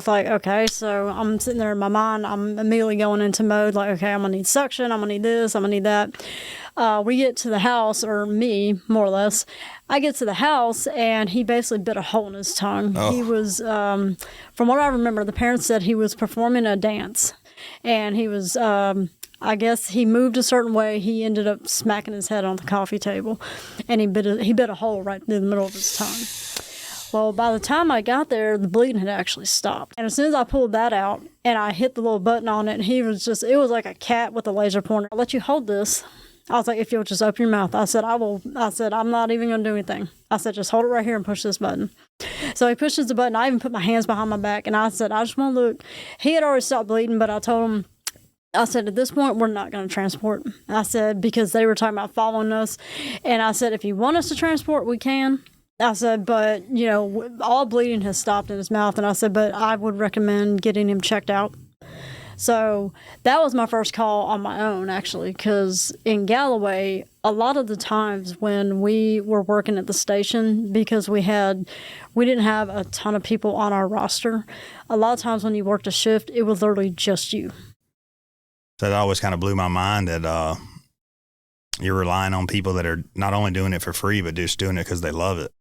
with like, okay, so I'm sitting there in my mind, I'm immediately going into mode like, okay, I'm gonna need suction, I'm gonna need this, I'm gonna need that. We get to the house, or me, more or less. I get to the house, and he basically bit a hole in his tongue. Oh. He was, from what I remember, the parents said he was performing a dance, and he was, I guess he moved a certain way. He ended up smacking his head on the coffee table, and he bit a hole right in the middle of his tongue. Well, by the time I got there, the bleeding had actually stopped. And as soon as I pulled that out and I hit the little button on it, and it was like a cat with a laser pointer. I'll let you hold this. I was like, if you'll just open your mouth. I said, I'm not even going to do anything. I said, just hold it right here and push this button. So he pushes the button. I even put my hands behind my back, and I said, I just want to look. He had already stopped bleeding, but I told him, I said, at this point, we're not going to transport. I said, because they were talking about following us. And I said, if you want us to transport, we can. I said, but, all bleeding has stopped in his mouth. And I said, but I would recommend getting him checked out. So that was my first call on my own, actually, because in Galloway, a lot of the times when we were working at the station, because we didn't have a ton of people on our roster, a lot of times when you worked a shift, it was literally just you. So that always kind of blew my mind that you're relying on people that are not only doing it for free, but just doing it because they love it.